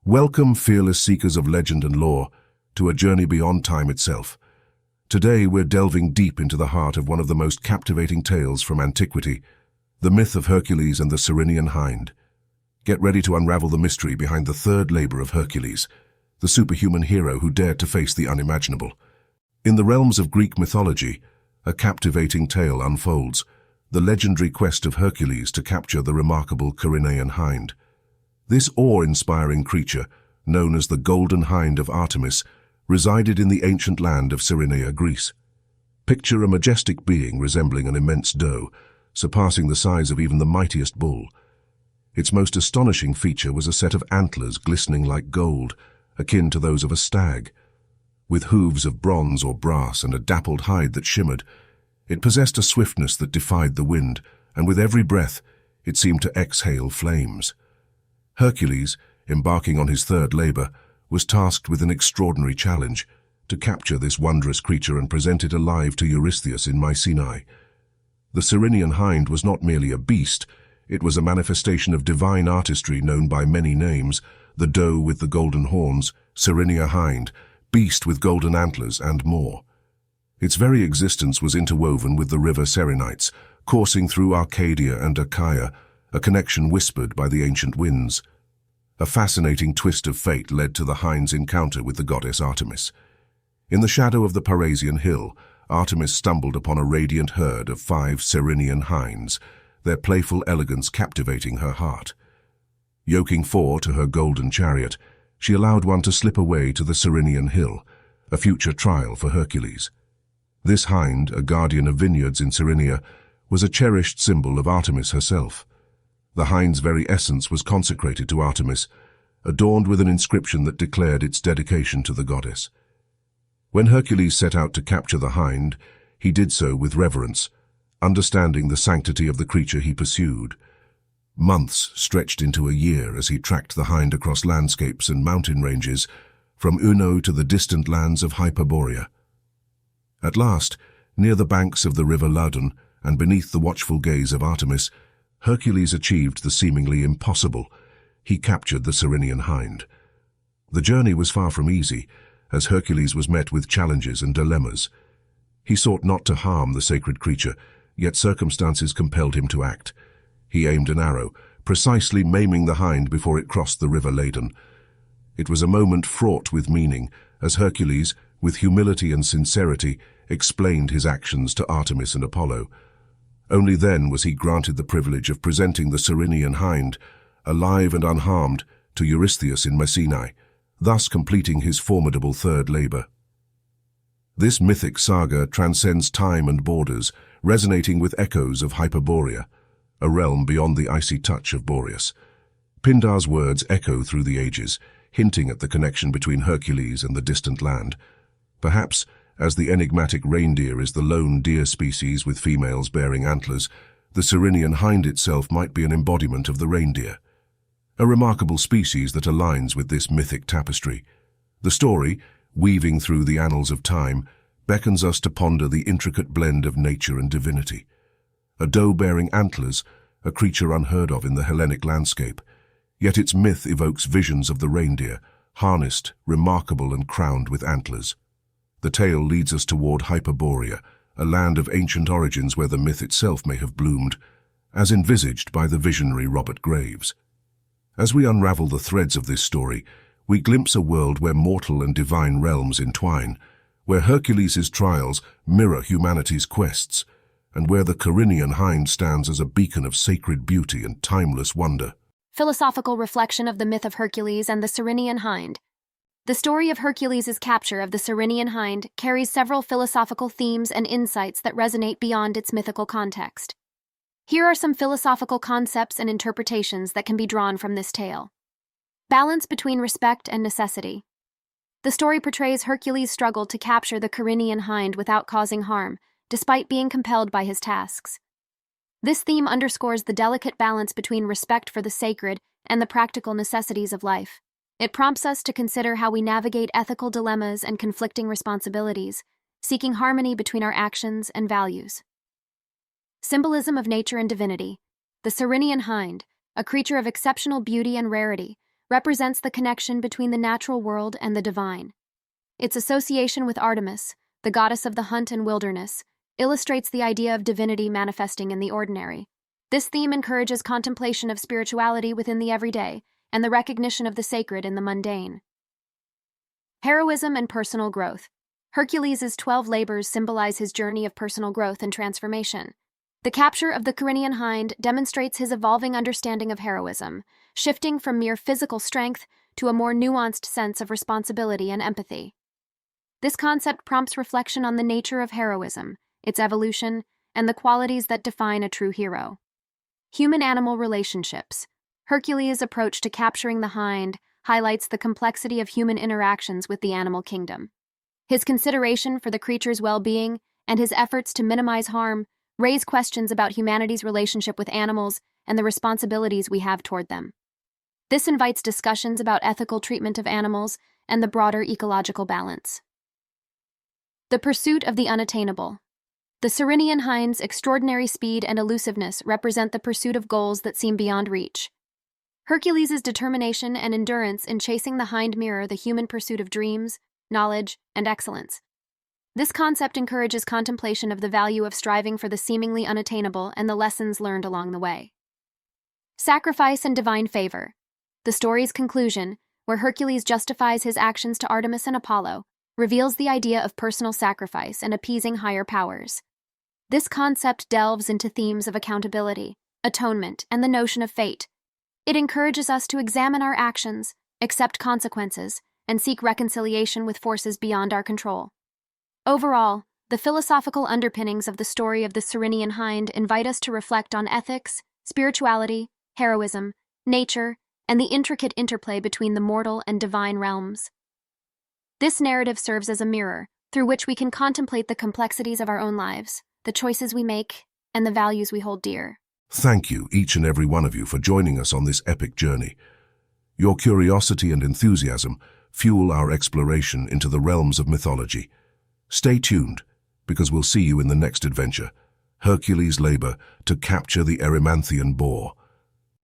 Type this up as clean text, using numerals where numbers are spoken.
Welcome, fearless seekers of legend and lore, to a journey beyond time itself. Today we're delving deep into the heart of one of the most captivating tales from antiquity, the myth of Hercules and the Ceryneian Hind. Get ready to unravel the mystery behind the third labor of Hercules, the superhuman hero who dared to face the unimaginable. In the realms of Greek mythology, a captivating tale unfolds, the legendary quest of Hercules to capture the remarkable Ceryneian Hind. This awe-inspiring creature, known as the Golden Hind of Artemis, resided in the ancient land of Cerynea, Greece. Picture a majestic being resembling an immense doe, surpassing the size of even the mightiest bull. Its most astonishing feature was a set of antlers glistening like gold, akin to those of a stag. With hooves of bronze or brass and a dappled hide that shimmered, it possessed a swiftness that defied the wind, and with every breath, it seemed to exhale flames. Hercules, embarking on his third labor, was tasked with an extraordinary challenge, to capture this wondrous creature and present it alive to Eurystheus in Mycenae. The Ceryneian Hind was not merely a beast, it was a manifestation of divine artistry known by many names: the doe with the golden horns, Ceryneian Hind, beast with golden antlers, and more. Its very existence was interwoven with the river Ceryneites, coursing through Arcadia and Achaia, a connection whispered by the ancient winds. A fascinating twist of fate led to the hind's encounter with the goddess Artemis. In the shadow of the Parasian hill, Artemis stumbled upon a radiant herd of 5 Ceryneian hinds, their playful elegance captivating her heart. Yoking 4 to her golden chariot, she allowed one to slip away to the Ceryneian hill, a future trial for Hercules. This hind, a guardian of vineyards in Cerynea, was a cherished symbol of Artemis herself. The hind's very essence was consecrated to Artemis, adorned with an inscription that declared its dedication to the goddess. When Hercules set out to capture the hind, he did so with reverence, understanding the sanctity of the creature he pursued. Months stretched into a year as he tracked the hind across landscapes and mountain ranges, from Uno to the distant lands of Hyperborea. At last, near the banks of the river Ladon, and beneath the watchful gaze of Artemis, Hercules achieved the seemingly impossible. He captured the Ceryneian Hind. The journey was far from easy, as Hercules was met with challenges and dilemmas. He sought not to harm the sacred creature, yet circumstances compelled him to act. He aimed an arrow, precisely maiming the hind before it crossed the river Ladon. It was a moment fraught with meaning, as Hercules, with humility and sincerity, explained his actions to Artemis and Apollo. Only then was he granted the privilege of presenting the Ceryneian Hind, alive and unharmed, to Eurystheus in Mycenae, thus completing his formidable third labor. This mythic saga transcends time and borders, resonating with echoes of Hyperborea, a realm beyond the icy touch of Boreas. Pindar's words echo through the ages, hinting at the connection between Hercules and the distant land. Perhaps, as the enigmatic reindeer is the lone deer species with females bearing antlers, the Ceryneian Hind itself might be an embodiment of the reindeer. A remarkable species that aligns with this mythic tapestry. The story, weaving through the annals of time, beckons us to ponder the intricate blend of nature and divinity. A doe bearing antlers, a creature unheard of in the Hellenic landscape, yet its myth evokes visions of the reindeer, harnessed, remarkable and crowned with antlers. The tale leads us toward Hyperborea, a land of ancient origins where the myth itself may have bloomed, as envisaged by the visionary Robert Graves. As we unravel the threads of this story, we glimpse a world where mortal and divine realms entwine, where Hercules' trials mirror humanity's quests, and where the Ceryneian Hind stands as a beacon of sacred beauty and timeless wonder. Philosophical reflection of the myth of Hercules and the Ceryneian Hind. The story of Hercules' capture of the Ceryneian Hind carries several philosophical themes and insights that resonate beyond its mythical context. Here are some philosophical concepts and interpretations that can be drawn from this tale. Balance between respect and necessity. The story portrays Hercules' struggle to capture the Ceryneian Hind without causing harm, despite being compelled by his tasks. This theme underscores the delicate balance between respect for the sacred and the practical necessities of life. It prompts us to consider how we navigate ethical dilemmas and conflicting responsibilities, seeking harmony between our actions and values. Symbolism of nature and divinity. The Ceryneian Hind, a creature of exceptional beauty and rarity, represents the connection between the natural world and the divine. Its association with Artemis, the goddess of the hunt and wilderness, illustrates the idea of divinity manifesting in the ordinary. This theme encourages contemplation of spirituality within the everyday and the recognition of the sacred in the mundane. Heroism and personal growth. Hercules' 12 labors symbolize his journey of personal growth and transformation. The capture of the Ceryneian Hind demonstrates his evolving understanding of heroism, shifting from mere physical strength to a more nuanced sense of responsibility and empathy. This concept prompts reflection on the nature of heroism, its evolution, and the qualities that define a true hero. Human-animal relationships. Hercules' approach to capturing the hind highlights the complexity of human interactions with the animal kingdom. His consideration for the creature's well-being and his efforts to minimize harm raise questions about humanity's relationship with animals and the responsibilities we have toward them. This invites discussions about ethical treatment of animals and the broader ecological balance. The pursuit of the unattainable. The Ceryneian hind's extraordinary speed and elusiveness represent the pursuit of goals that seem beyond reach. Hercules' determination and endurance in chasing the hind mirror the human pursuit of dreams, knowledge, and excellence. This concept encourages contemplation of the value of striving for the seemingly unattainable and the lessons learned along the way. Sacrifice and divine favor. The story's conclusion, where Hercules justifies his actions to Artemis and Apollo, reveals the idea of personal sacrifice and appeasing higher powers. This concept delves into themes of accountability, atonement, and the notion of fate. It encourages us to examine our actions, accept consequences, and seek reconciliation with forces beyond our control. Overall, the philosophical underpinnings of the story of the Ceryneian Hind invite us to reflect on ethics, spirituality, heroism, nature, and the intricate interplay between the mortal and divine realms. This narrative serves as a mirror through which we can contemplate the complexities of our own lives, the choices we make, and the values we hold dear. Thank you, each and every one of you, for joining us on this epic journey. Your curiosity and enthusiasm fuel our exploration into the realms of mythology. Stay tuned, because we'll see you in the next adventure, Hercules' labor to capture the Erymanthian boar.